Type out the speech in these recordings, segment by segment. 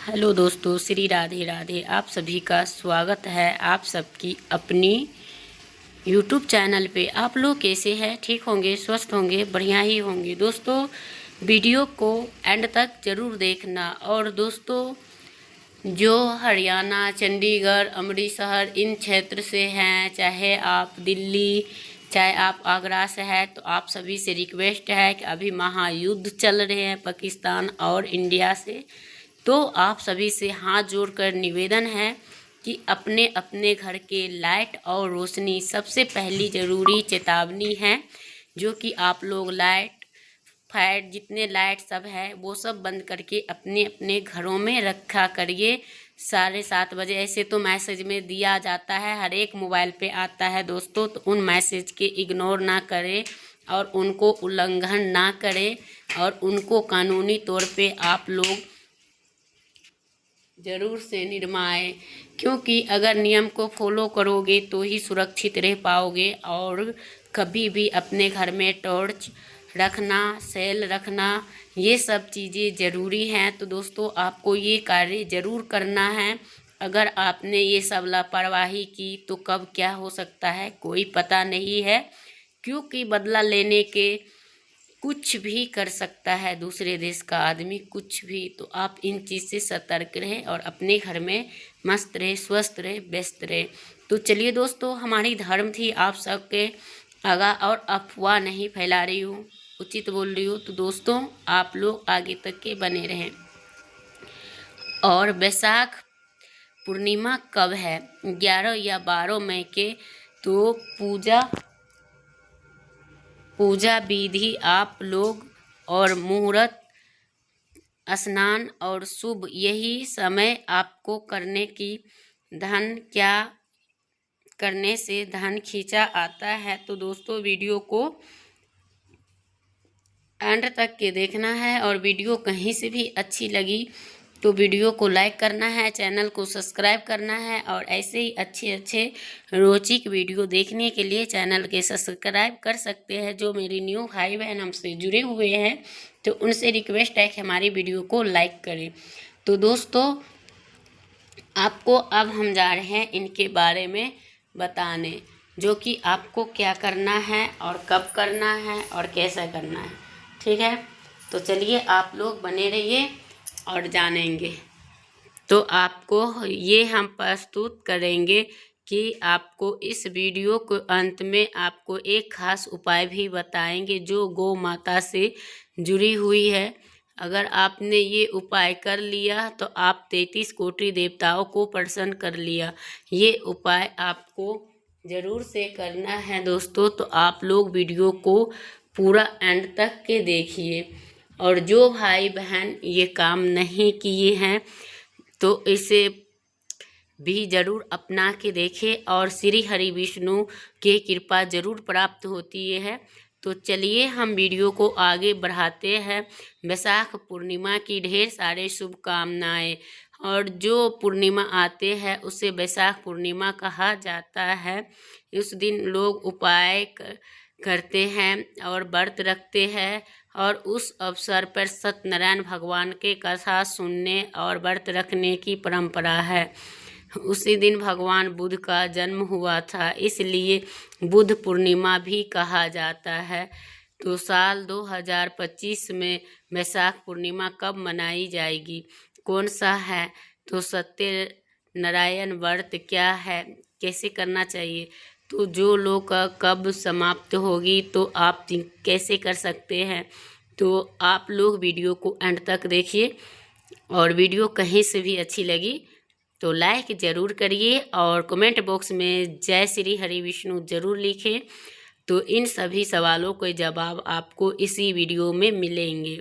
Hello दोस्तों, श्री राधे राधे। आप सभी का स्वागत है आप सबकी अपनी यूट्यूब चैनल पे। आप लोग कैसे हैं? ठीक होंगे, स्वस्थ होंगे, बढ़िया ही होंगे। दोस्तों, वीडियो को एंड तक ज़रूर देखना। और दोस्तों, जो हरियाणा, चंडीगढ़, अमृतसर इन क्षेत्र से हैं, चाहे आप दिल्ली, चाहे आप आगरा से हैं, तो आप सभी से रिक्वेस्ट है कि अभी महायुद्ध चल रहे हैं पाकिस्तान और इंडिया से। तो आप सभी से हाथ जोड़कर निवेदन है कि अपने अपने घर के लाइट और रोशनी सबसे पहली ज़रूरी चेतावनी है, जो कि आप लोग लाइट फाइट जितने लाइट सब है वो सब बंद करके अपने अपने घरों में रखा करिए। 7:30 बजे ऐसे तो मैसेज में दिया जाता है, हर एक मोबाइल पे आता है दोस्तों, तो उन मैसेज के इग्नोर ना करें और उनको उल्लंघन ना करें और उनको कानूनी तौर पे आप लोग ज़रूर से निभाएं, क्योंकि अगर नियम को फॉलो करोगे तो ही सुरक्षित रह पाओगे। और कभी भी अपने घर में टॉर्च रखना, सेल रखना, ये सब चीज़ें ज़रूरी हैं। तो दोस्तों, आपको ये कार्य ज़रूर करना है। अगर आपने ये सब लापरवाही की तो कब क्या हो सकता है कोई पता नहीं है, क्योंकि बदला लेने के कुछ भी कर सकता है दूसरे देश का आदमी, कुछ भी। तो आप इन चीज़ से सतर्क रहें और अपने घर में मस्त रहे, स्वस्थ रहे, व्यस्त रहे। तो चलिए दोस्तों, हमारी धर्म थी आप सबके आगा, और अफवाह नहीं फैला रही हूँ, उचित बोल रही हूँ। तो दोस्तों, आप लोग आगे तक के बने रहें। और वैशाख पूर्णिमा कब है? 11 या 12 मई के। तो पूजा विधि आप लोग और मुहूर्त, स्नान और शुभ यही समय आपको करने की। धन क्या करने से धन खींचा आता है? तो दोस्तों, वीडियो को एंड तक के देखना है। और वीडियो कहीं से भी अच्छी लगी तो वीडियो को लाइक करना है, चैनल को सब्सक्राइब करना है। और ऐसे ही अच्छे अच्छे रोचक वीडियो देखने के लिए चैनल के सब्सक्राइब कर सकते हैं। जो मेरी न्यू भाई बहन हमसे जुड़े हुए हैं, तो उनसे रिक्वेस्ट है कि हमारी वीडियो को लाइक करें। तो दोस्तों, आपको अब हम जा रहे हैं इनके बारे में बताने, जो कि आपको क्या करना है और कब करना है और कैसा करना है। ठीक है, तो चलिए आप लोग बने रहिए और जानेंगे। तो आपको ये हम प्रस्तुत करेंगे कि आपको इस वीडियो के अंत में आपको एक खास उपाय भी बताएंगे जो गौ माता से जुड़ी हुई है। अगर आपने ये उपाय कर लिया तो आप 33 कोटि देवताओं को प्रसन्न कर लिया। ये उपाय आपको ज़रूर से करना है दोस्तों। तो आप लोग वीडियो को पूरा एंड तक के देखिए। और जो भाई बहन ये काम नहीं किए हैं तो इसे भी ज़रूर अपना के देखें और श्री हरि विष्णु की कृपा ज़रूर प्राप्त होती है। तो चलिए हम वीडियो को आगे बढ़ाते हैं। वैशाख पूर्णिमा की ढेर सारे शुभकामनाएं। और जो पूर्णिमा आते हैं उसे वैशाख पूर्णिमा कहा जाता है। उस दिन लोग उपाय करते हैं और व्रत रखते हैं। और उस अवसर पर सत्यनारायण भगवान के कथा सुनने और व्रत रखने की परंपरा है। उसी दिन भगवान बुद्ध का जन्म हुआ था, इसलिए बुद्ध पूर्णिमा भी कहा जाता है। तो साल 2025 में वैशाख पूर्णिमा कब मनाई जाएगी, कौन सा है? तो सत्यनारायण व्रत क्या है, कैसे करना चाहिए, तो जो लोग कब समाप्त होगी, तो आप कैसे कर सकते हैं। तो आप लोग वीडियो को एंड तक देखिए। और वीडियो कहीं से भी अच्छी लगी तो लाइक ज़रूर करिए और कमेंट बॉक्स में जय श्री हरि विष्णु ज़रूर लिखें। तो इन सभी सवालों के जवाब आपको इसी वीडियो में मिलेंगे।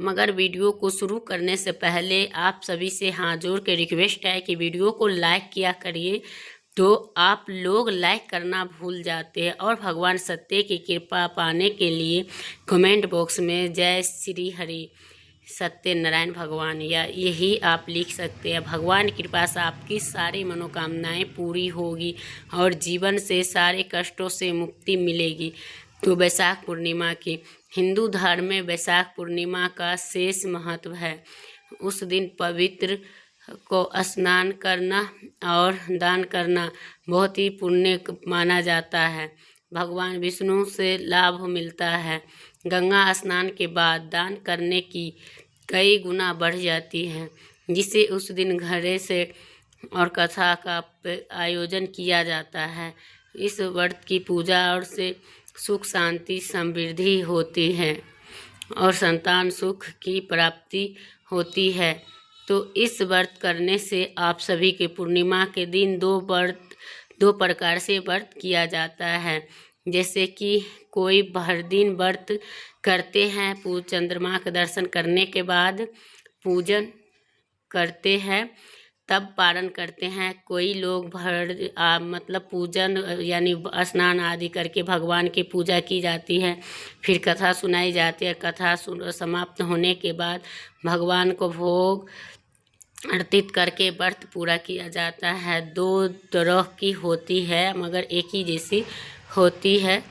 मगर वीडियो को शुरू करने से पहले आप सभी से हाथ जोड़ के रिक्वेस्ट है कि वीडियो को लाइक किया करिए। तो आप लोग लाइक करना भूल जाते हैं। और भगवान सत्य की कृपा पाने के लिए कमेंट बॉक्स में जय श्री हरि सत्यनारायण भगवान या यही आप लिख सकते हैं। भगवान की कृपा से आपकी सारी मनोकामनाएं पूरी होगी और जीवन से सारे कष्टों से मुक्ति मिलेगी। तो वैशाख पूर्णिमा की हिंदू धर्म में वैशाख पूर्णिमा का शेष महत्व है। उस दिन पवित्र को स्नान करना और दान करना बहुत ही पुण्य माना जाता है। भगवान विष्णु से लाभ मिलता है। गंगा स्नान के बाद दान करने की कई गुना बढ़ जाती है, जिसे उस दिन घरे से और कथा का आयोजन किया जाता है। इस व्रत की पूजा और से सुख शांति समृद्धि होती है और संतान सुख की प्राप्ति होती है। तो इस व्रत करने से आप सभी के पूर्णिमा के दिन दो प्रकार से व्रत किया जाता है। जैसे कि कोई भर दिन व्रत करते हैं, चंद्रमा का दर्शन करने के बाद पूजन करते हैं तब पारण करते हैं। कोई लोग मतलब पूजन यानी स्नान आदि करके भगवान की पूजा की जाती है, फिर कथा सुनाई जाती है। कथा समाप्त होने के बाद भगवान को भोग अर्पित करके व्रत पूरा किया जाता है। दो तरह की होती है मगर एक ही जैसी होती है,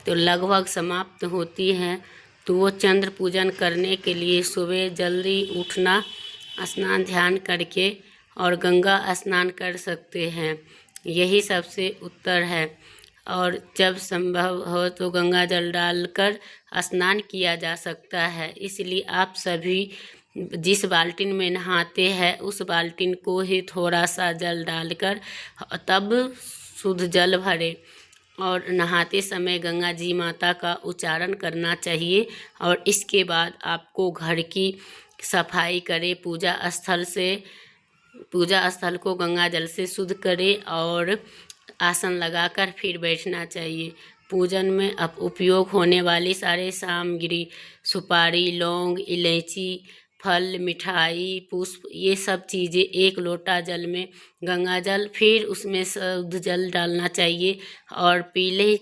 तो लगभग समाप्त होती है। तो वो चंद्र पूजन करने के लिए सुबह जल्दी उठना, स्नान ध्यान करके और गंगा स्नान कर सकते हैं, यही सबसे उत्तर है। और जब संभव हो तो गंगा जल डालकर स्नान किया जा सकता है। इसलिए आप सभी जिस बाल्टीन में नहाते हैं उस बाल्टीन को ही थोड़ा सा जल डालकर तब शुद्ध जल भरें और नहाते समय गंगा जी माता का उच्चारण करना चाहिए। और इसके बाद आपको घर की सफाई करें, पूजा स्थल को गंगा जल से शुद्ध करें और आसन लगाकर फिर बैठना चाहिए। पूजन में अब उपयोग होने वाली सारे सामग्री सुपारी, लौंग, इलायची, फल, मिठाई, पुष्प, ये सब चीज़ें एक लोटा जल में गंगा जल, फिर उसमें शुद्ध जल डालना चाहिए। और पीले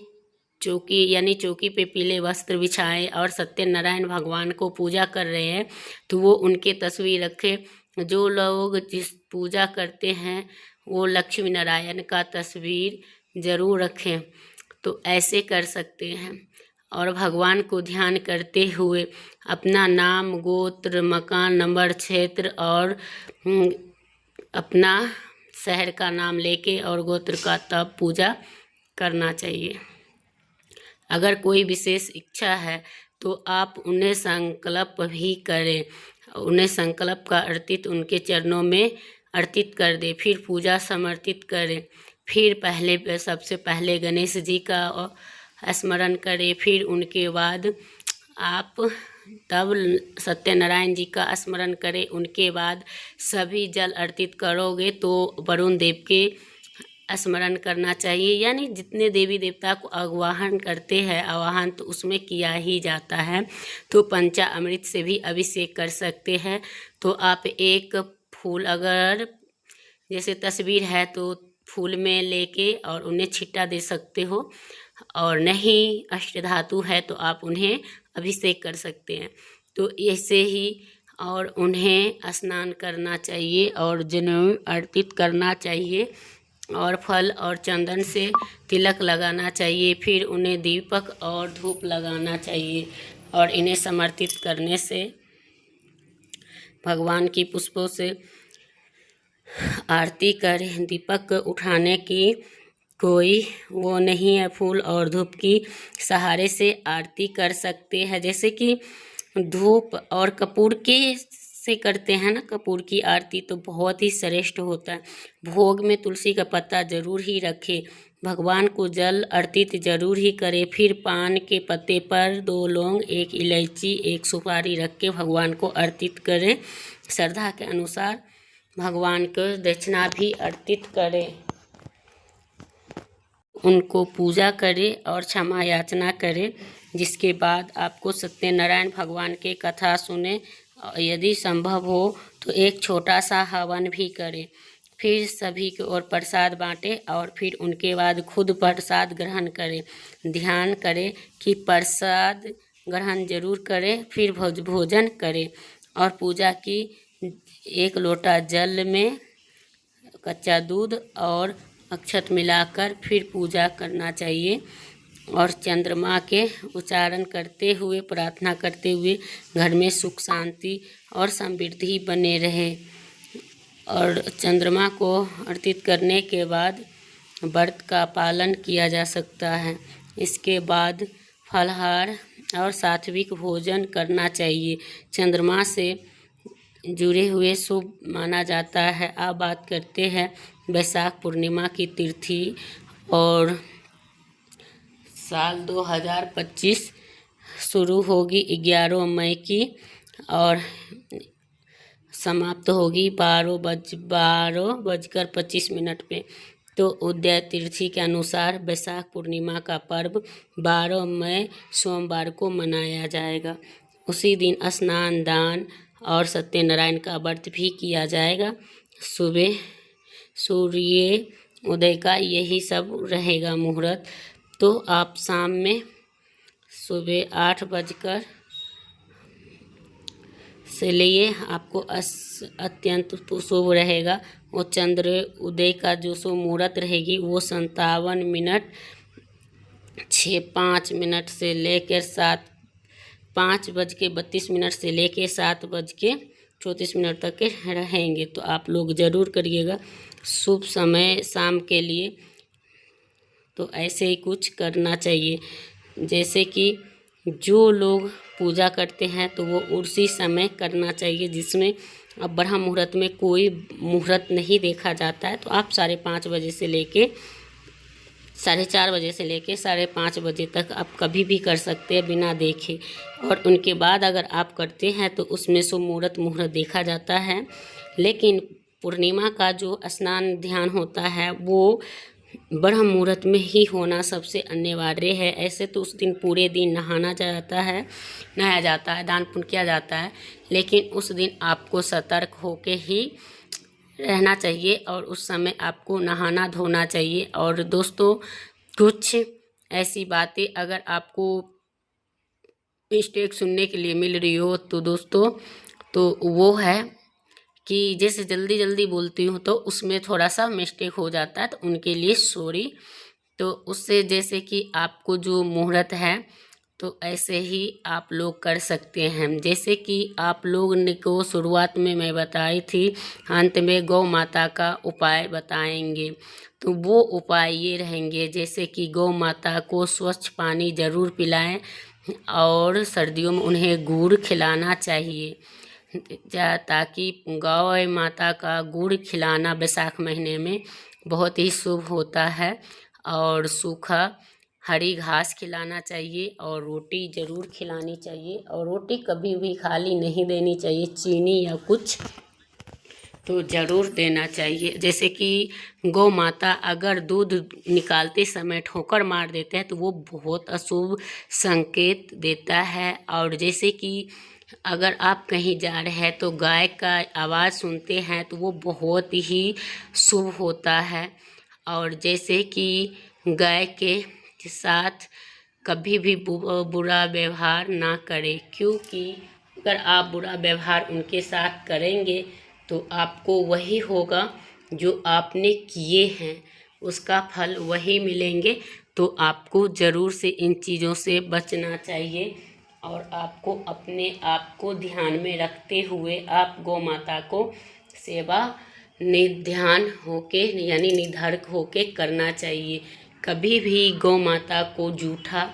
चौकी यानी चौकी पे पीले वस्त्र बिछाएं और सत्यनारायण भगवान को पूजा कर रहे हैं तो वो उनके तस्वीर रखें। जो लोग जिस पूजा करते हैं वो लक्ष्मी नारायण का तस्वीर ज़रूर रखें। तो ऐसे कर सकते हैं और भगवान को ध्यान करते हुए अपना नाम, गोत्र, मकान नंबर, क्षेत्र और अपना शहर का नाम लेके और गोत्र का तब पूजा करना चाहिए। अगर कोई विशेष इच्छा है तो आप उन्हें संकल्प भी करें, उन्हें संकल्प का अर्पित उनके चरणों में अर्पित कर दें, फिर पूजा समर्पित करें। फिर सबसे पहले गणेश जी का स्मरण करें, फिर उनके बाद आप तब सत्यनारायण जी का स्मरण करें। उनके बाद सभी जल अर्पित करोगे तो वरुण देव के स्मरण करना चाहिए। यानी जितने देवी देवता को आवाहन करते हैं, आवाहन तो उसमें किया ही जाता है। तो पंचामृत से भी अभिषेक कर सकते हैं। तो आप एक फूल, अगर जैसे तस्वीर है तो फूल में लेके और उन्हें छिट्टा दे सकते हो, और नहीं अष्टधातु है तो आप उन्हें अभिषेक कर सकते हैं। तो ऐसे ही और उन्हें स्नान करना चाहिए और जनेऊ अर्पित करना चाहिए और फल और चंदन से तिलक लगाना चाहिए। फिर उन्हें दीपक और धूप लगाना चाहिए और इन्हें समर्पित करने से भगवान की पुष्पों से आरती करें। दीपक उठाने की कोई वो नहीं है, फूल और धूप की सहारे से आरती कर सकते हैं। जैसे कि धूप और कपूर के से करते हैं ना, कपूर की आरती तो बहुत ही श्रेष्ठ होता है। भोग में तुलसी का पत्ता जरूर ही रखें, भगवान को जल अर्पित जरूर ही करें। फिर पान के पत्ते पर 2 लौंग, 1 इलायची, 1 सुपारी रख के भगवान को अर्पित करें। श्रद्धा के अनुसार भगवान को दक्षिणा भी अर्पित करें, उनको पूजा करें और क्षमा याचना करें। जिसके बाद आपको सत्यनारायण भगवान के कथा सुने, यदि संभव हो तो एक छोटा सा हवन भी करें। फिर सभी को और प्रसाद बांटें और फिर उनके बाद खुद प्रसाद ग्रहण करें। ध्यान करें कि प्रसाद ग्रहण जरूर करें, फिर भोजन करें और पूजा की 1 लोटा जल में कच्चा दूध और अक्षत मिलाकर फिर पूजा करना चाहिए। और चंद्रमा के उच्चारण करते हुए, प्रार्थना करते हुए घर में सुख शांति और समृद्धि बने रहे। और चंद्रमा को अर्पित करने के बाद व्रत का पालन किया जा सकता है। इसके बाद फलाहार और सात्विक भोजन करना चाहिए। चंद्रमा से जुड़े हुए शुभ माना जाता है। अब बात करते हैं वैशाख पूर्णिमा की तिथि। और साल 2025 शुरू होगी 11 मई की और समाप्त होगी 12:25 पे। तो उदय तिथि के अनुसार वैशाख पूर्णिमा का पर्व 12 मई सोमवार को मनाया जाएगा। उसी दिन स्नान, दान और सत्यनारायण का व्रत भी किया जाएगा। सुबह सूर्य उदय का यही सब रहेगा मुहूर्त। तो आप शाम में सुबह 8 बजकर से लिए आपको अत्यंत शुभ रहेगा। वो चंद्र उदय का जो सो मुहूर्त रहेगी वो 57 मिनट 5 से लेकर 5:32 से लेकर 7:34 तक के रहेंगे। तो आप लोग ज़रूर करिएगा शुभ समय शाम के लिए। तो ऐसे ही कुछ करना चाहिए। जैसे कि जो लोग पूजा करते हैं तो वो उसी समय करना चाहिए, जिसमें अब ब्रह्म मुहूर्त में कोई मुहूर्त नहीं देखा जाता है। तो आप 4:30 बजे से लेके 4:30 बजे से लेके 5:30 बजे तक आप कभी भी कर सकते हैं बिना देखे। और उनके बाद अगर आप करते हैं तो उसमें शुभ मुहूर्त देखा जाता है। लेकिन पूर्णिमा का जो स्नान ध्यान होता है वो ब्रह्म मुहूर्त में ही होना सबसे अनिवार्य है। ऐसे तो उस दिन पूरे दिन नहाया जाता है, दान पुण्य किया जाता है, लेकिन उस दिन आपको सतर्क होके ही रहना चाहिए और उस समय आपको नहाना धोना चाहिए। और दोस्तों कुछ ऐसी बातें अगर आपको मिस्टेक सुनने के लिए मिल रही हो तो दोस्तों तो वो है कि जैसे जल्दी जल्दी बोलती हूँ तो उसमें थोड़ा सा मिस्टेक हो जाता है, तो उनके लिए सॉरी। तो उससे जैसे कि आपको जो मुहूर्त है तो ऐसे ही आप लोग कर सकते हैं। जैसे कि आप लोग ने को शुरुआत में मैं बताई थी, अंत में गौ माता का उपाय बताएंगे। तो वो उपाय ये रहेंगे, जैसे कि गौ माता को स्वच्छ पानी ज़रूर पिलाएं और सर्दियों में उन्हें गुड़ खिलाना चाहिए, ताकि गौ माता का गुड़ खिलाना वैशाख महीने में बहुत ही शुभ होता है। और सूखा हरी घास खिलाना चाहिए और रोटी ज़रूर खिलानी चाहिए। और रोटी कभी भी खाली नहीं देनी चाहिए, चीनी या कुछ तो ज़रूर देना चाहिए। जैसे कि गौ माता अगर दूध निकालते समय ठोकर मार देते हैं तो वो बहुत अशुभ संकेत देता है। और जैसे कि अगर आप कहीं जा रहे हैं तो गाय का आवाज़ सुनते हैं तो वो बहुत ही शुभ होता है। और जैसे कि गाय के साथ कभी भी बुरा व्यवहार ना करें, क्योंकि अगर आप बुरा व्यवहार उनके साथ करेंगे तो आपको वही होगा जो आपने किए हैं, उसका फल वही मिलेंगे। तो आपको ज़रूर से इन चीज़ों से बचना चाहिए और आपको अपने आप को ध्यान में रखते हुए आप गौ माता को सेवा निध्यान होके यानी निर्धारक होके करना चाहिए। कभी भी गौ माता को जूठा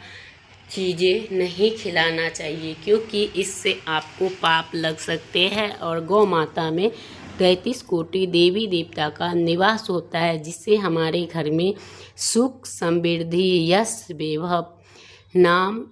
चीज़ें नहीं खिलाना चाहिए, क्योंकि इससे आपको पाप लग सकते हैं। और गौ माता में 33 कोटि देवी देवता का निवास होता है, जिससे हमारे घर में सुख समृद्धि यश वैभव नाम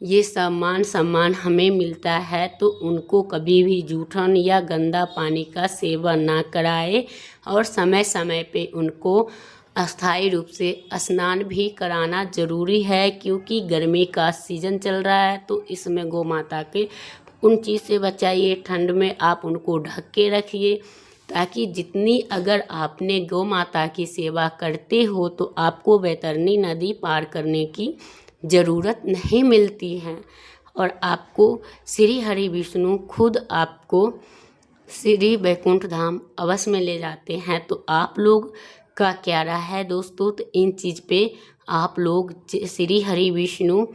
ये सम्मान हमें मिलता है। तो उनको कभी भी जूठन या गंदा पानी का सेवन ना कराए और समय समय पे उनको अस्थायी रूप से स्नान भी कराना ज़रूरी है, क्योंकि गर्मी का सीज़न चल रहा है। तो इसमें गौ माता के उन चीज़ से बचाइए। ठंड में आप उनको ढक के रखिए, ताकि जितनी अगर आपने गौ माता की सेवा करते हो तो आपको बैतरणी नदी पार करने की ज़रूरत नहीं मिलती है। और आपको श्री हरि विष्णु खुद आपको श्री वैकुंठ धाम अवश्य में ले जाते हैं। तो आप लोग का क्या राय है दोस्तों। तो इन चीज़ पे आप लोग श्री हरि विष्णु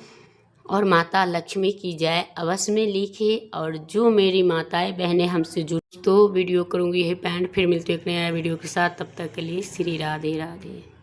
और माता लक्ष्मी की जय अवश्य में लिखे। और जो मेरी माताएं बहनें हमसे जुड़ तो वीडियो करूँगी यही पैंट, फिर मिलते हैं एक नया वीडियो के साथ। तब तक के लिए श्री राधे राधे।